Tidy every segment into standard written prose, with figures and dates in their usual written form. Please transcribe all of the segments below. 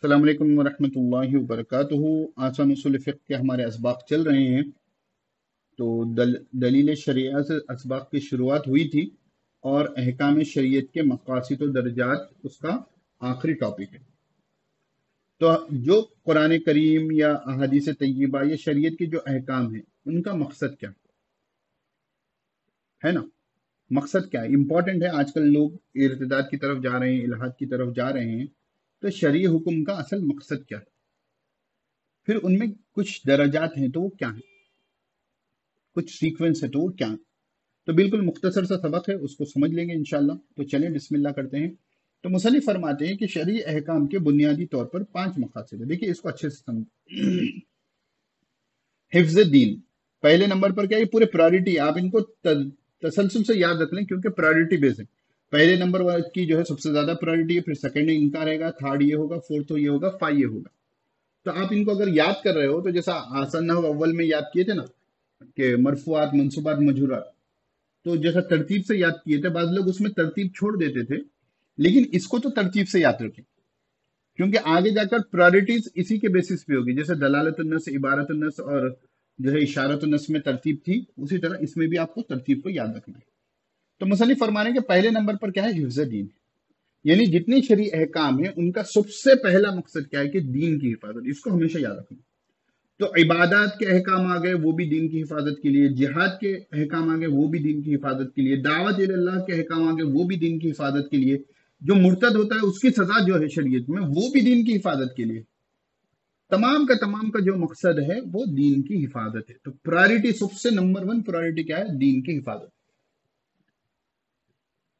अस्सलाम वालेकुम वरहमतुल्लाहि वबरकातुहू। आसान उसूल फ़िक़्ह के हमारे असबाक चल रहे हैं। तो दलील शरिया से असबाक की शुरुआत हुई थी और अहकाम शरीयत के मकासिद व दर्जात उसका आखिरी टॉपिक है। तो जो कुरान करीम या अहादीस तय्यबा या शरीयत के जो अहकाम हैं उनका मकसद क्या है ना, मकसद क्या है, इंपॉर्टेंट है। आजकल लोग इर्तिदाद की तरफ जा रहे हैं, इल्हाद की तरफ जा रहे हैं। तो शरीय हुक्म का असल मकसद क्या है, फिर उनमें कुछ दर्जात हैं तो वो क्या है, कुछ सीक्वेंस है तो वो क्या है। तो बिल्कुल मुख्तसर सा सबक है, उसको समझ लेंगे इंशाल्लाह। तो चलें बिस्मिल्लाह करते हैं। तो मुसन्निफ फरमाते हैं कि शरई अहकाम के बुनियादी तौर पर 5 मकासद है। देखिए इसको अच्छे से समझ। हिफ्ज दीन पहले नंबर पर क्या है, पूरे प्रायोरिटी आप इनको तसलसल से याद रख लें क्योंकि प्रायोरिटी बेस है। पहले नंबर की जो है सबसे ज्यादा प्रायोरिटी है, फिर सेकंड इनका रहेगा, थर्ड ये होगा, फोर्थ ये होगा, फाइव ये होगा। तो आप इनको अगर याद कर रहे हो तो जैसा आसन नहव अव्वल में याद किए थे ना कि मरफूआत मंसूबात मजरूरात, तो जैसा तरतीब से याद किए थे, बाद लोग उसमें तरतीब छोड़ देते थे, लेकिन इसको तो तरतीब से याद रखें क्योंकि आगे जाकर प्रायोरिटीज इसी के बेसिस पे होगी। जैसे दलालतुन्नस, इबारतुन्नस और जो है इशारतुन्नस में तरतीब थी, उसी तरह इसमें भी आपको तरतीब को याद रखना है। तो मुसन्निफ फरमाने के पहले नंबर पर क्या है, हिफ्ज दीन, यानी जितने शरई अहकाम है उनका सबसे पहला मकसद क्या है कि दीन की हिफाजत। इसको हमेशा याद रखना। तो इबादत के अहकाम आ गए, वो भी दीन की हिफाजत के लिए। जिहाद के अहकाम आ गए, वो भी दीन की हिफाजत के लिए। दावत इल्लाह के अहकाम आ गए, वो भी दीन की हिफाजत के लिए। जो मुर्तद होता है उसकी सजा जो है शरीयत में, वो भी दीन की हिफाजत के लिए। तमाम का जो मकसद है वो दीन की हिफाजत है। तो प्रायोरिटी, सबसे नंबर 1 प्रायोरिटी क्या है, दीन की हिफाजत।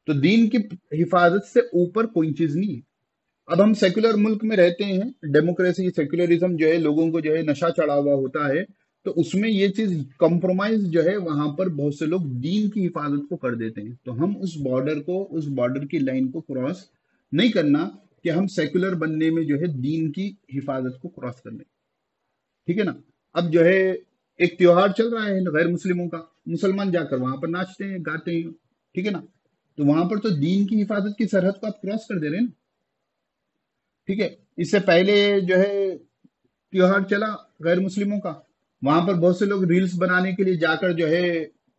तो दीन की हिफाजत से ऊपर कोई चीज नहीं है। अब हम सेक्युलर मुल्क में रहते हैं, डेमोक्रेसी सेक्युलरिज्म जो है, लोगों को जो है नशा चढ़ा हुआ होता है, तो उसमें ये चीज कॉम्प्रोमाइज जो है, वहां पर बहुत से लोग दीन की हिफाजत को कर देते हैं। तो हम उस बॉर्डर की लाइन को क्रॉस नहीं करना कि हम सेक्युलर बनने में जो है दीन की हिफाजत को क्रॉस कर लें। ठीक है ना। अब जो है एक त्योहार चल रहा है गैर मुस्लिमों का, मुसलमान जाकर वहां पर नाचते हैं, गाते हैं, ठीक है ना। तो वहां पर तो दीन की हिफाजत की सरहद को आप क्रॉस कर दे रहे हैं ना। ठीक है। इससे पहले जो है त्योहार चला गैर मुस्लिमों का, वहां पर बहुत से लोग रील्स बनाने के लिए जाकर जो है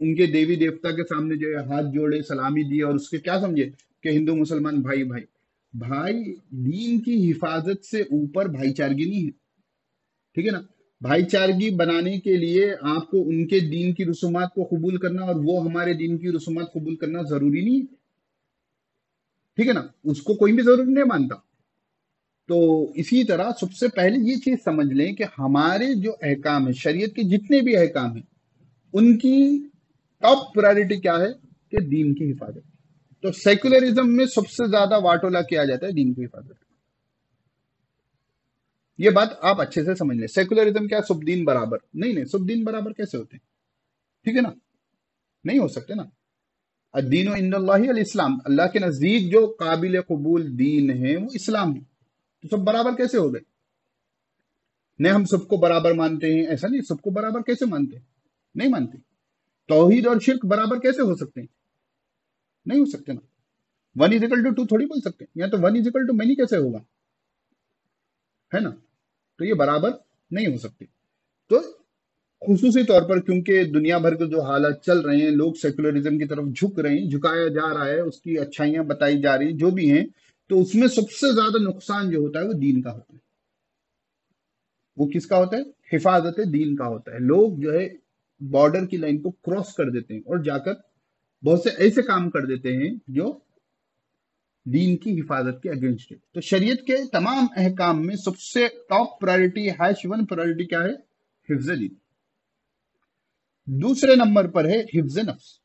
उनके देवी देवता के सामने जो है हाथ जोड़े, सलामी दिए और उसके क्या समझे कि हिंदू मुसलमान भाई भाई भाई। दीन की हिफाजत से ऊपर भाईचारगी नहीं है। ठीक है ना। भाईचारगी बनाने के लिए आपको उनके दीन की रसूमात को कबूल करना और वो हमारे दीन की रसूमात कबूल करना जरूरी नहीं है। ठीक है ना, उसको कोई भी जरूरी नहीं मानता। तो इसी तरह सबसे पहले ये चीज समझ लें कि हमारे जो अहकाम है, शरीयत के जितने भी अहकाम हैं, उनकी टॉप प्रायोरिटी क्या है कि दीन की हिफाजत। तो सेक्युलरिज्म में सबसे ज्यादा वाटोला किया जाता है दीन की हिफाजत। ये बात आप अच्छे से समझ लें। सेक्युलरिज्म क्या, सब दीन बराबर नहीं, नहीं सब दीन बराबर कैसे होते हैं, ठीक है ना, नहीं हो सकते ना। दीन इंदल्लाहि अल इस्लाम, अल्लाह के नजदीक जो काबिल कबूल दीन है वो इस्लाम है। तो सब बराबर कैसे हो गए, नहीं हम सबको बराबर मानते हैं, ऐसा नहीं। सबको बराबर कैसे मानते हैं, नहीं मानते। तौहीद और शिर्क बराबर कैसे हो सकते हैं, नहीं हो सकते ना। 1 = 2 थोड़ी बोल सकते हैं, या तो 1 = many कैसे होगा, है ना। तो ये बराबर नहीं हो सकते। तो खुसूसी तौर पर क्योंकि दुनिया भर के जो हालात चल रहे हैं, लोग सेकुलरिज्म की तरफ झुक रहे हैं, झुकाया जा रहा है, उसकी अच्छाइयां बताई जा रही जो भी हैं, तो उसमें सबसे ज्यादा नुकसान जो होता है वो दीन का होता है। वो किसका होता है, हिफाजत दीन का होता है। लोग जो है बॉर्डर की लाइन को क्रॉस कर देते हैं और जाकर बहुत से ऐसे काम कर देते हैं जो दीन की हिफाजत के अगेंस्ट है। तो शरीयत के तमाम अहकाम में सबसे टॉप प्रायोरिटी, #1 प्रायोरिटी क्या है, हिफ्ज दीन। दूसरे नंबर पर है हिफ्ज नफ्स,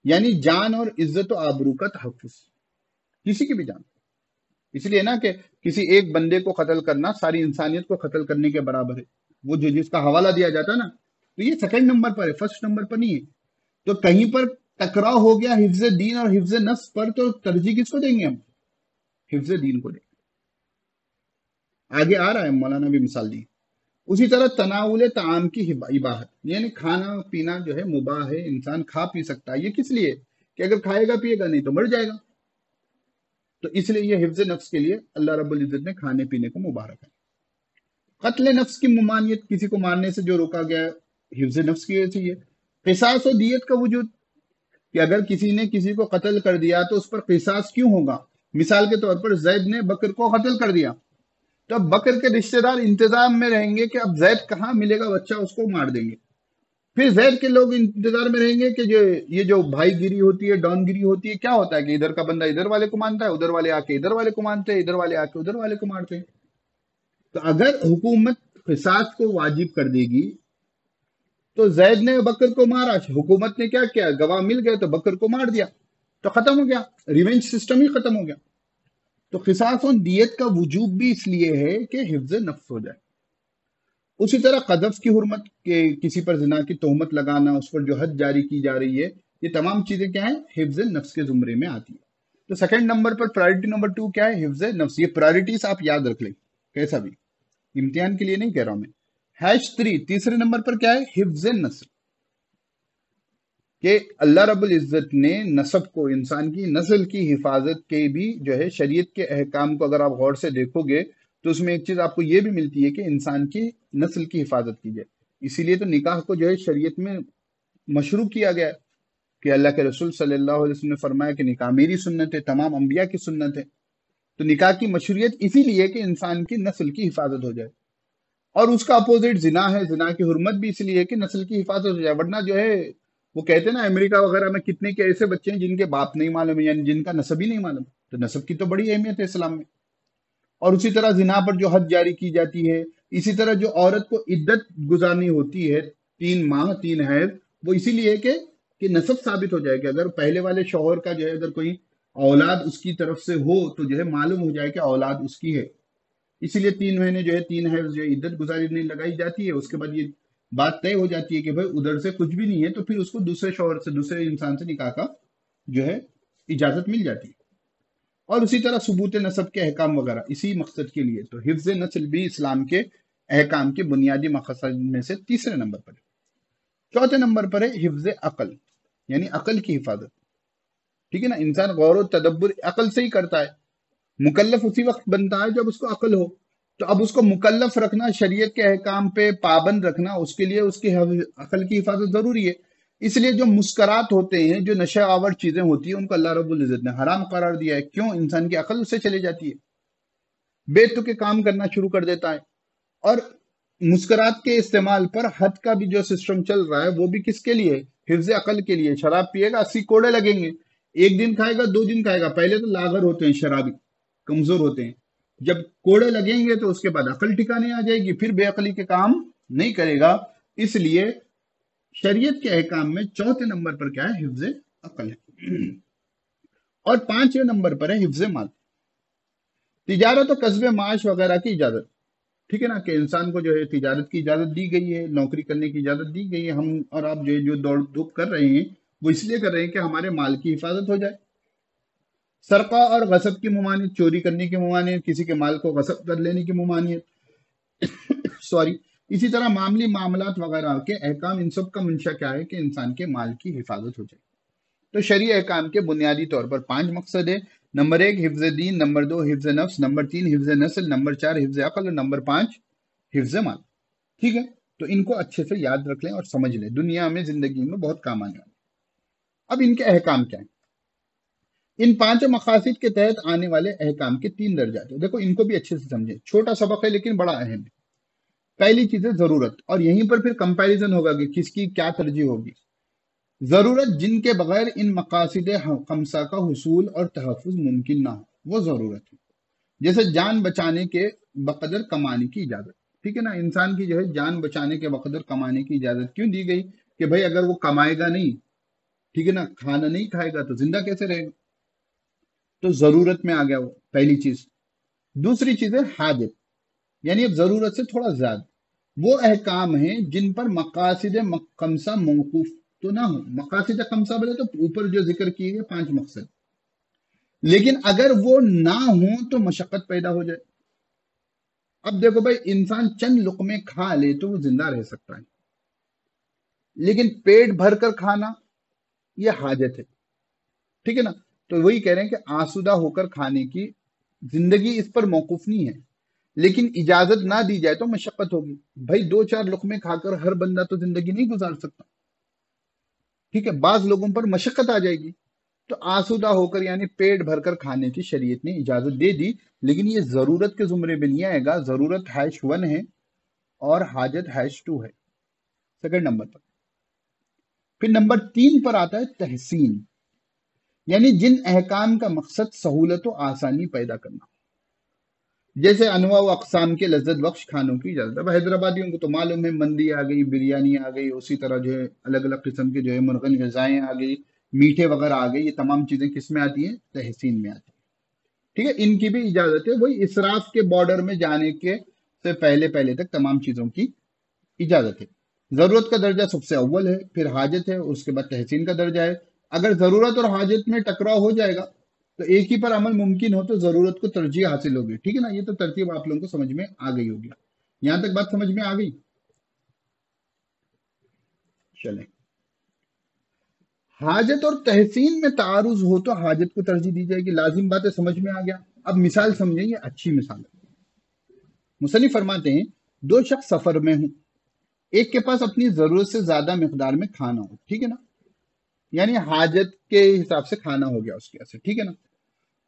यानी जान और इज्जत और आबरू का तहफ्फुज, किसी की भी जान। इसलिए ना कि किसी एक बंदे को कत्ल करना सारी इंसानियत को कत्ल करने के बराबर है। वो जो जिसका हवाला दिया जाता है ना, तो ये सेकंड नंबर पर है, फर्स्ट नंबर पर नहीं है। तो कहीं पर टकराव हो गया हिफ्ज दीन और हिफ्ज नफ्स पर, तो तरजीह किसको देंगे हम, हिफ्ज दीन को देंगे। आगे आ रहा है, मौलाना भी मिसाल दी। उसी तरह तनाउल ताम की इबाहत, यानी खाना पीना जो है मुबाह है, इंसान खा पी सकता है। ये किस लिए, कि अगर खाएगा पिएगा नहीं तो मर जाएगा। तो इसलिए ये हिफ्ज नफ्स के लिए अल्लाह रब्बुल इज्जत ने खाने पीने को मुबारक है। कत्ल नफ्स की ममानियत, किसी को मारने से जो रोका गया है, हिफ्ज नफ्स की वजह से ये। किसास और दियत का वजूद, कि अगर किसी ने किसी को कत्ल कर दिया तो उस पर किसास क्यों होगा। मिसाल के तौर पर जैद ने बकर को कत्ल कर दिया, तो अब बकर के रिश्तेदार इंतजाम में रहेंगे कि अब जैद कहाँ मिलेगा बच्चा, उसको मार देंगे। फिर जैद के लोग इंतजार में रहेंगे कि जो ये जो भाईगिरी होती है, डॉनगिरी होती है, क्या होता है कि इधर का बंदा इधर वाले को मानता है, उधर वाले आके इधर वाले को मानते हैं, इधर वाले आके उधर वाले को मारते हैं। तो अगर हुकूमत किसास को वाजिब कर देगी, तो जैद ने बकर को मारा, हुकूमत ने क्या किया, गवाह मिल गए तो बकर को मार दिया, तो खत्म हो गया, रिवेंज सिस्टम ही खत्म हो गया। तो किसास और दियत का वजूब भी इसलिए है कि हिफ्ज नफ्स हो जाए। उसी तरह कदफ की हुर्मत, के किसी पर जिना की तोहमत लगाना, उस पर जो हद जारी की जा रही है, ये तमाम चीजें क्या है, हिफ्ज नफ्स के जुमरे में आती है। तो सेकंड नंबर पर प्रायोरिटी नंबर 2 क्या है, हिफ्ज नफ्स। ये प्रायोरिटीज आप याद रख लें, कैसा भी, इम्तिहान के लिए नहीं कह रहा हूं मैं। #3 तीसरे नंबर पर क्या है, हिफ्ज नस्ल, कि अल्लाह रब्बुल इज्जत ने नस्ब को, इंसान की नस्ल की हिफाजत के भी जो है शरीयत के अहकाम को अगर आप गौर से देखोगे तो उसमें एक चीज आपको ये भी मिलती है कि इंसान की नस्ल की हिफाजत की जाए। इसीलिए तो निकाह को जो है शरीयत में मशरू किया गया है, कि अल्लाह के रसूल सल्लल्लाहु अलैहि वसल्लम ने फरमाया कि निकाह मेरी सुन्नत है, तमाम अंबिया की सुन्नत है। तो निकाह की मशरूयत इसीलिए कि इंसान की नस्ल की हिफाजत हो जाए। और उसका अपोजिट जिना है, जिना की हुर्मत भी इसलिए है कि नस्ल की हिफाजत हो जाए। वरना जो है, वो कहते हैं ना, अमेरिका वगैरह में कितने के ऐसे बच्चे हैं जिनके बाप नहीं मालूम है, यानी जिनका नस्ब ही नहीं मालूम। तो नस्ब की तो बड़ी अहमियत है इस्लाम में। और उसी तरह जिना पर जो हद जारी की जाती है, इसी तरह जो औरत को इद्दत गुजारनी होती है, 3 माह 3 हैज, वो इसीलिए है कि नस्ब साबित हो जाए, कि अगर पहले वाले शौहर का जो है अगर कोई औलाद उसकी तरफ से हो तो जो है मालूम हो जाए कि औलाद उसकी है। इसीलिए 3 महीने जो है 3 हैज जो इद्दत गुजारी नहीं लगाई जाती है। उसके बाद ये बात तय हो जाती है कि भाई उधर से कुछ भी नहीं है, तो फिर उसको दूसरे शौहर से, दूसरे इंसान से निकाह का जो है इजाजत मिल जाती है। और उसी तरह सबूत नसब के अहकाम वगैरह इसी मकसद के लिए। तो हिफ्ज नस्ल भी इस्लाम के अहकाम के बुनियादी मकसद में से तीसरे नंबर पर है। चौथे नंबर पर है हिफ्ज अकल, यानी अकल की हिफाजत। ठीक है ना, इंसान गौर और तदब्बर अकल से ही करता है। मुकल्लफ उसी वक्त बनता है जब उसको अकल हो। तो अब उसको मुकल्लफ रखना, शरीयत के अहकाम पे पाबंद रखना, उसके लिए उसकी अकल की हिफाजत जरूरी है। इसलिए जो मुस्करात होते हैं, जो नशा आवर चीजें होती है, उनको अल्लाह रब्बुल इज्जत ने हराम करार दिया है। क्यों, इंसान की अकल उससे चली जाती है, बेतुके काम करना शुरू कर देता है। और मुस्करात के इस्तेमाल पर हद का भी जो सिस्टम चल रहा है, वो भी किसके लिए, हिफ्ज अकल के लिए। शराब पिएगा 80 कोड़े लगेंगे, एक दिन खाएगा 2 दिन खाएगा, पहले तो लागर होते हैं, शराबी कमजोर होते हैं, जब कोड़े लगेंगे तो उसके बाद अकल ठिकाने आ जाएगी, फिर बेअकली के काम नहीं करेगा। इसलिए शरीयत के अहकाम में चौथे नंबर पर क्या है, हिफ्ज अकल है। और 5वें नंबर पर है हिफ्ज माल, तिजारत और कस्बे माश वगैरह की इजाजत। ठीक है ना, कि इंसान को जो है तिजारत की इजाजत दी गई है, नौकरी करने की इजाजत दी गई है। हम और आप जो दौड़ धूप कर रहे हैं, वो इसलिए कर रहे हैं कि हमारे माल की हिफाजत हो जाए। सरका और गसब की ममानियत, चोरी करने की ममानियत, किसी के माल को गसब कर लेने की ममानियत, सॉरी। इसी तरह मामली मामलात वगैरह के अहकाम, इन सब का मंशा क्या है, कि इंसान के माल की हिफाजत हो जाए। तो शरीय अहकाम के बुनियादी तौर पर 5 मकसद है। नंबर 1 हिफ्ज दीन, नंबर 2 हिफ्ज नफ्स, नंबर 3 हिफ्ज नस्ल, नंबर 4 हिफ्ज अकल, और नंबर 5 हिफ्ज माल। ठीक है, तो इनको अच्छे से याद रख लें और समझ लें, दुनिया में जिंदगी में बहुत काम आने वाले। अब इनके अहकाम क्या है। इन 5 मकासद के तहत आने वाले अहकाम के 3 दर्जात है। देखो, इनको भी अच्छे से समझें, छोटा सबक है लेकिन बड़ा अहम है। पहली चीज है जरूरत, और यहीं पर फिर कंपैरिजन होगा कि किसकी क्या तरजीह होगी। जरूरत, जिनके बगैर इन मकासद खमसा का हुसूल और तहफ़्फ़ुज़ मुमकिन ना हो, वो जरूरत है। जैसे जान बचाने के बकदर कमाने की इजाजत। ठीक है ना, इंसान की जो है जान बचाने के बकदर कमाने की इजाजत क्यों दी गई, कि भाई अगर वो कमाएगा नहीं, ठीक है ना, खाना नहीं खाएगा तो जिंदा कैसे रहेगा। तो जरूरत में आ गया वो, पहली चीज। दूसरी चीज है हाजत, यानी अब जरूरत से थोड़ा ज्यादा। वो अहकाम है जिन पर मकासिद खमसा मौकूफ तो ना हो। मकासिद खमसा बोले तो ऊपर जो जिक्र किए गए 5 मकसद, लेकिन अगर वो ना हो तो मशक्कत पैदा हो जाए। अब देखो भाई, इंसान चंद लुकमे खा ले तो वो जिंदा रह सकता है, लेकिन पेट भर कर खाना ये हाजत है। ठीक है ना, तो वही कह रहे हैं कि आसूदा होकर खाने की जिंदगी इस पर मौकूफ नहीं है, लेकिन इजाजत ना दी जाए तो मशक्कत होगी। भाई 2-4 लुकमे खाकर हर बंदा तो जिंदगी नहीं गुजार सकता, ठीक है, बाज लोगों पर मशक्कत आ जाएगी। तो आसूदा होकर यानी पेट भरकर खाने की शरीयत ने इजाजत दे दी, लेकिन ये जरूरत के जुमरे में नहीं आएगा। जरूरत #1 है और हाजत #2 है, सेकंड नंबर पर। फिर नंबर 3 पर आता है तहसीन, यानी जिन अहकाम का मकसद सहूलत और आसानी पैदा करना, जैसे अनवा व अकसाम के लज्जत बख्श खानों की इजाजत। अब हैदराबादियों को तो मालूम है, मंदी आ गई, बिरयानी आ गई, उसी तरह जो है अलग अलग किस्म के जो है मुर्गन गजाएं आ गई, मीठे वगैरह आ गए, ये तमाम चीजें किस में आती हैं? तहसीन में आती है, ठीक है। इनकी भी इजाजत है, वही इसराफ के बॉर्डर में जाने के से पहले पहले तक तमाम चीजों की इजाजत है। जरूरत का दर्जा सबसे अव्वल है, फिर हाजत है, उसके बाद तहसीन का दर्जा है। अगर जरूरत और हाजत में टकराव हो जाएगा तो एक ही पर अमल मुमकिन हो तो जरूरत को तरजीह हासिल होगी, ठीक है ना। ये तो तरतीब आप लोगों को समझ में आ गई होगी, यहां तक बात समझ में आ गई। चलें, हाजत और तहसीन में तारुज हो तो हाजत को तरजीह दी जाएगी, लाजिम बात है, समझ में आ गया। अब मिसाल समझें, ये अच्छी मिसाल है। मुसन्निफ फरमाते हैं, दो शख्स सफर में हूं, एक के पास अपनी जरूरत से ज्यादा मिकदार में खाना हो, ठीक है ना, यानी हाजत के हिसाब से खाना हो गया उसके पास, ठीक है ना,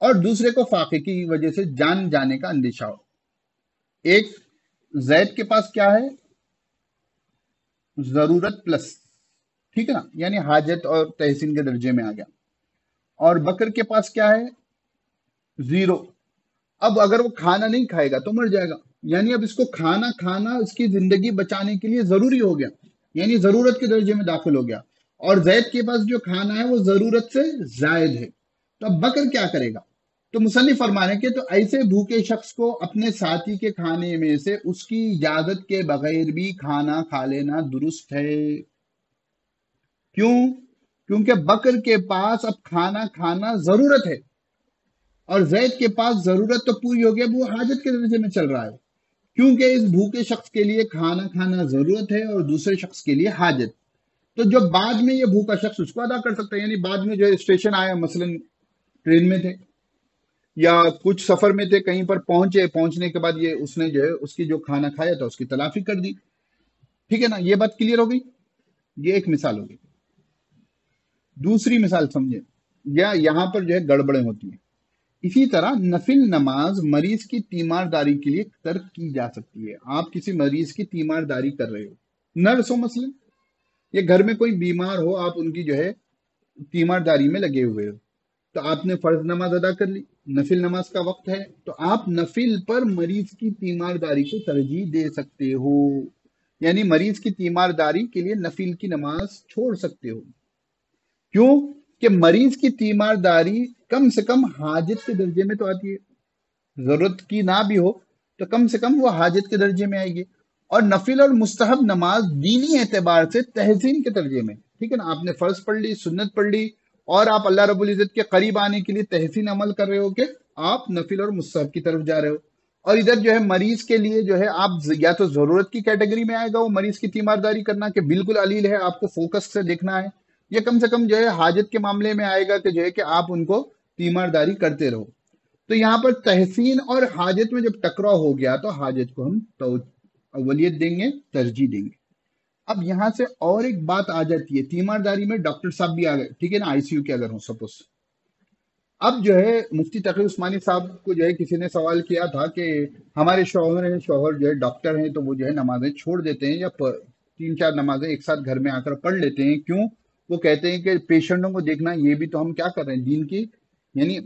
और दूसरे को फाके की वजह से जान जाने का अंदेशा हो। एक जैद के पास क्या है? जरूरत प्लस, ठीक है ना, यानी हाजत और तहसीन के दर्जे में आ गया। और बकर के पास क्या है? जीरो। अब अगर वो खाना नहीं खाएगा तो मर जाएगा, यानी अब इसको खाना खाना इसकी जिंदगी बचाने के लिए जरूरी हो गया, यानी जरूरत के दर्जे में दाखिल हो गया। और जैद के पास जो खाना है वो जरूरत से जायद है, तो अब बकर क्या करेगा? तो मुसन्निफ फरमा रहे हैं कि तो ऐसे भूखे शख्स को अपने साथी के खाने में से उसकी इजाजत के बगैर भी खाना खा लेना दुरुस्त है। क्यों? क्योंकि बकर के पास अब खाना खाना जरूरत है और जैद के पास जरूरत तो पूरी हो गई, वो हाजत के दर्जे में चल रहा है। क्योंकि इस भूखे शख्स के लिए खाना खाना जरूरत है और दूसरे शख्स के लिए हाजत। तो जो बाद में ये भूखा शख्स उसको अदा कर सकता है, यानी बाद में जो है स्टेशन आया, मसलन ट्रेन में थे या कुछ सफर में थे, कहीं पर पहुंचे, पहुंचने के बाद ये उसने जो है उसकी जो खाना खाया था उसकी तलाफी कर दी, ठीक है ना। ये बात क्लियर हो गई, ये एक मिसाल हो गई। दूसरी मिसाल समझे, या यहां पर जो है गड़बड़ें होती हैं। इसी तरह नफिल नमाज मरीज की तीमारदारी के लिए तर्क की जा सकती है। आप किसी मरीज की तीमारदारी कर रहे हो, नर्स हो मसलन, या घर में कोई बीमार हो, आप उनकी जो है तीमारदारी में लगे हुए हो, तो आपने फर्ज नमाज अदा कर ली, नफिल नमाज का वक्त है, तो आप नफिल पर मरीज की तीमारदारी को तरजीह दे सकते हो, यानी मरीज की तीमारदारी के लिए नफिल की नमाज छोड़ सकते हो। क्यों? कि मरीज की तीमारदारी कम से कम हाजत के दर्जे में तो आती है, जरूरत की ना भी हो तो कम से कम वो हाजत के दर्जे में आएगी। और नफिल और मुस्तहब नमाज दीनी एतबार से तहसीन के दर्जे में, ठीक है ना। आपने फर्ज पढ़ ली, सुन्नत पढ़ ली, और आप अल्लाह रब्बुल इज्जत के करीब आने के लिए तहसीन अमल कर रहे हो कि आप नफिल और मुस्तहब की तरफ जा रहे हो। और इधर जो है मरीज के लिए जो है आप या तो जरूरत की कैटेगरी में आएगा वो मरीज की तीमारदारी करना कि बिल्कुल अलील है, आपको फोकस से देखना है, या कम से कम जो है हाजत के मामले में आएगा कि जो है कि आप उनको तीमारदारी करते रहो। तो यहाँ पर तहसीन और हाजत में जब टकराव हो गया तो हाजत को हम तो अवलियत देंगे, तरजीह देंगे। अब यहां से और एक बात आ जाती है, तीमारदारी में डॉक्टर साहब भी आ गए, ठीक है ना, आईसीयू के अगर हो सपोज। अब जो है मुफ्ती तकी उस्मानी साहब को जो है किसी ने सवाल किया था कि हमारे शौहर हैं, शौहर जो है डॉक्टर हैं, तो वो जो है नमाजें छोड़ देते हैं या 3-4 नमाजें एक साथ घर में आकर पढ़ लेते हैं, क्यों? वो कहते हैं कि पेशेंटों को देखना ये भी तो हम क्या कर रहे हैं, दीन की यानी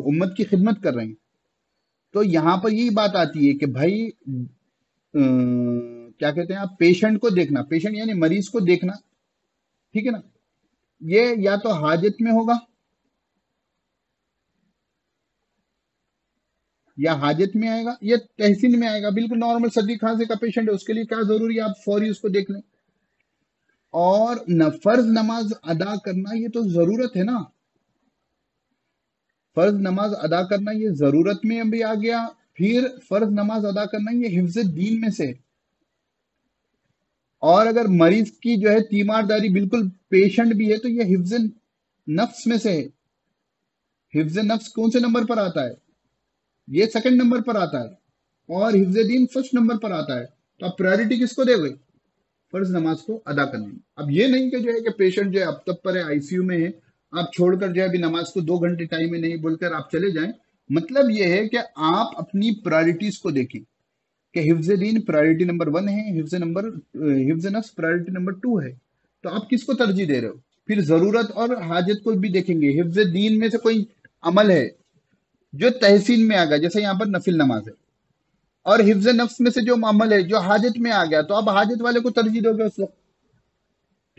उम्मत की खिदमत कर रहे हैं। तो यहाँ पर यही बात आती है कि भाई क्या कहते हैं आप, पेशेंट को देखना, पेशेंट यानी मरीज को देखना, ठीक है ना, ये या तो हाजत में होगा या हाजत में आएगा या तहसीन में आएगा। बिल्कुल नॉर्मल सर्दी खांसी का पेशेंट है, उसके लिए क्या जरूरी है, आप फौरी उसको देख लें। और न फर्ज नमाज अदा करना ये तो जरूरत है ना, फर्ज नमाज अदा करना ये जरूरत में भी आ गया, फिर फर्ज नमाज अदा करना ये हिफ्ज दीन में से। और अगर मरीज की जो है तीमारदारी बिल्कुल पेशेंट भी है तो ये हिफ्ज नफ्स में से है। हिफ्ज नफ्स कौन से नंबर पर आता है? ये सेकंड नंबर पर आता है, और हिफ्ज दीन फर्स्ट नंबर पर आता है। तो आप प्रायोरिटी किसको दोगे? फर्ज नमाज को अदा करने में। अब ये नहीं कि जो है कि पेशेंट जो है अब तक पर है, आईसीयू में है, आप छोड़कर जो है अभी नमाज को 2 घंटे टाइम है नहीं बोलकर आप चले जाएं। मतलब ये है कि आप अपनी प्रायोरिटीज को देखें कि हिफ्ज दीन प्रायोरिटी नंबर 1 है, हिफ्ज नफ्स प्रायोरिटी नंबर 2 है। तो आप किसको तरजीह दे रहे हो? फिर जरूरत और हाजत को भी देखेंगे। हिफ्ज दीन में से कोई अमल है जो तहसीन में आ गया, जैसे यहाँ पर नफिल नमाज है, और हिफ्ज नफ्स में से जो अमल है जो हाजत में आ गया, तो आप हाजत वाले को तरजीह दोगे उस वक्त,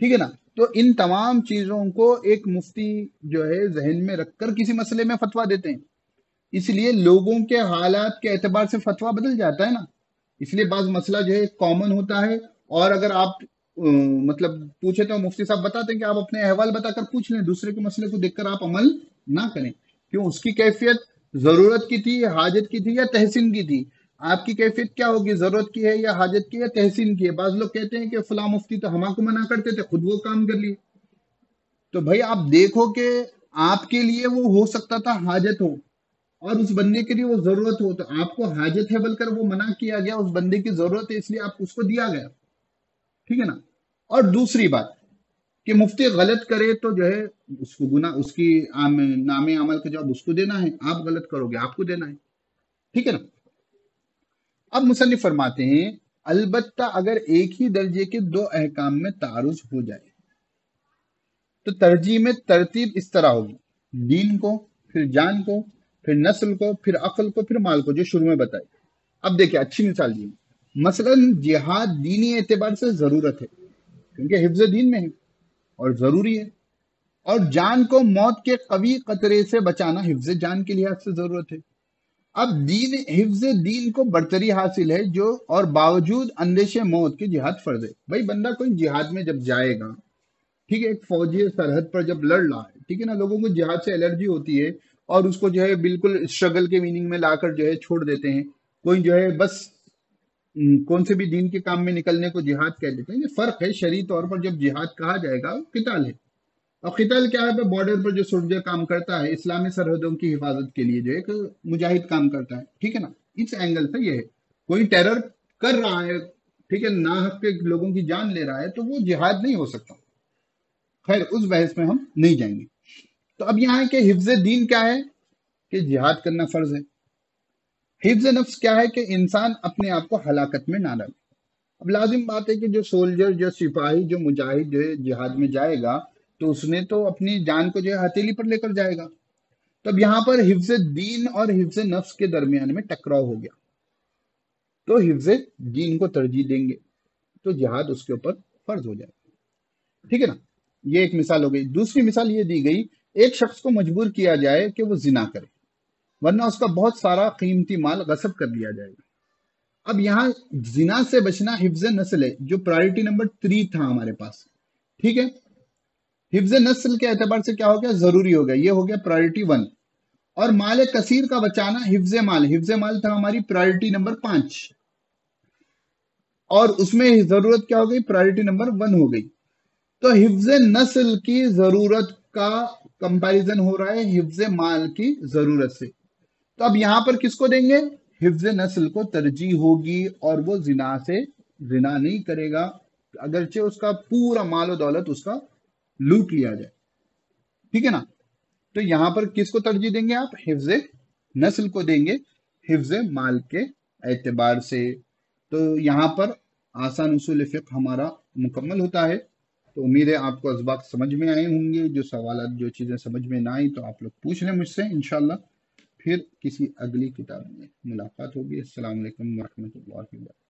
ठीक है ना? तो इन तमाम चीजों को एक मुफ्ती जो है जहन में रखकर किसी मसले में फतवा देते हैं। इसलिए लोगों के हालात के एतबार से फतवा बदल जाता है ना। इसलिए बाज मसला जो है कॉमन होता है, और अगर आप मतलब पूछे तो मुफ्ती साहब बताते हैं कि आप अपने अहवाल बताकर पूछ लें, दूसरे के मसले को देखकर आप अमल ना करें। क्यों? उसकी कैफियत जरूरत की थी, हाजत की थी, या तहसीन की थी। आपकी कैफियत क्या होगी? जरूरत की है या हाजत की है, तहसीन की है। बाज लोग कहते हैं कि फला मुफ्ती तो हमारे को मना करते थे, खुद वो काम कर लिए। तो भाई आप देखो कि आपके लिए वो हो सकता था हाजत हो, और उस बंदे के लिए वो जरूरत हो, तो आपको हाजत है बोलकर वो मना किया गया, उस बंदे की जरूरत है इसलिए आप उसको दिया गया, ठीक है ना? और दूसरी बात कि मुफ्ती गलत करे तो जो है उसको गुना, उसकी नामे अमल का जवाब उसको देना है, आप गलत करोगे आपको देना है, ठीक है ना? अब मुसन्निफ फरमाते हैं, अलबत्ता अगर एक ही दर्जे के दो अहकाम में तारुज हो जाए तो तरजीह में तरतीब इस तरह होगी: दीन को, फिर जान को, फिर नस्ल को, फिर अक्ल को, फिर माल को, जो शुरू में बताई। अब देखिए अच्छी मिसाल दी, मसलन जिहाद दीनी एतबार से जरूरत है क्योंकि हिफ्ज दीन में है और जरूरी है, और जान को मौत के कवी कतरे से बचाना हिफ्ज जान के लिहाज से जरूरत है। अब दीन, हिफ्ज दीन को बरतरी हासिल है जो, और बावजूद अंदेशे मौत के जिहाद फर्ज है। भाई बंदा कोई जिहाद में जब जाएगा, ठीक है, एक फौजी सरहद पर जब लड़ रहा है, ठीक है ना, लोगों को जिहाद से एलर्जी होती है और उसको जो है बिल्कुल स्ट्रगल के मीनिंग में लाकर जो है छोड़ देते हैं। कोई जो है बस कौन से भी दीन के काम में निकलने को जिहाद कह देते हैं। ये फर्क है शरई तौर पर। जब जिहाद कहा जाएगा वो किताल है, और किताल क्या है? बॉर्डर पर जो सोल्जर काम करता है इस्लामी सरहदों की हिफाजत के लिए, जो एक मुजाहिद काम करता है, ठीक है ना? इस एंगल से ये है। कोई टेरर कर रहा है, ठीक है, ना हक के लोगों की जान ले रहा है, तो वो जिहाद नहीं हो सकता। खैर उस बहस में हम नहीं जाएंगे। तो अब यहाँ के हिफ्ज दीन क्या है? कि जिहाद करना फर्ज है। हिफ्ज नफ्स क्या है? कि इंसान अपने आप को हलाकत में ना डाले। अब लाजिम बात है कि जो सोल्जर, जो सिपाही, जो मुजाहिद जो है जिहाद में जाएगा, तो उसने तो अपनी जान को जो है हथेली पर लेकर जाएगा। तब यहाँ पर हिफ्ज दीन और हिफ्ज नफ्स के दरमियान में टकराव हो गया, तो हिफ्ज दीन को तरजीह देंगे, तो जिहाद उसके ऊपर फर्ज हो जाएगा, ठीक है ना? ये एक मिसाल हो गई। दूसरी मिसाल ये दी गई, एक शख्स को मजबूर किया जाए कि वो जिना करे, वरना उसका बहुत सारा कीमती माल गसब कर लिया जाएगा। अब यहाँ जिना से बचना हिफ्ज नस्ल है, जो प्रायोरिटी नंबर 3 था हमारे पास, ठीक है? हिफ्ज नस्ल के एतबार से क्या हो गया? जरूरी हो गया, ये हो गया प्रायोरिटी 1। और माल कसीर का बचाना हिफ्ज माल, हिफ्ज माल था हमारी प्रायोरिटी नंबर 5, और उसमें जरूरत क्या हो गई? प्रायोरिटी नंबर 1 हो गई। तो हिफ्ज नस्ल की जरूरत का कंपैरिजन हो रहा है हिफ्ज माल की जरूरत से। तो अब यहां पर किसको देंगे? हिफ्ज नस्ल को तरजीह होगी, और वो जिना नहीं करेगा, अगरचे उसका पूरा माल और दौलत उसका लूट लिया जाए, ठीक है ना? तो यहां पर किसको तरजीह देंगे आप? हिफ्ज नस्ल को देंगे हिफ्ज माल के एतबार से। तो यहां पर आसान उसूल फिक्र हमारा मुकम्मल होता है। तो उम्मीद है आपको असबाक समझ में आए होंगे। जो सवाल, जो चीजें समझ में ना आई तो आप लोग पूछ लें मुझसे, इंशाल्लाह फिर किसी अगली किताब में मुलाकात होगी। अस्सलाम वालेकुम वरहमतुल्लाहि वबरकातुहू।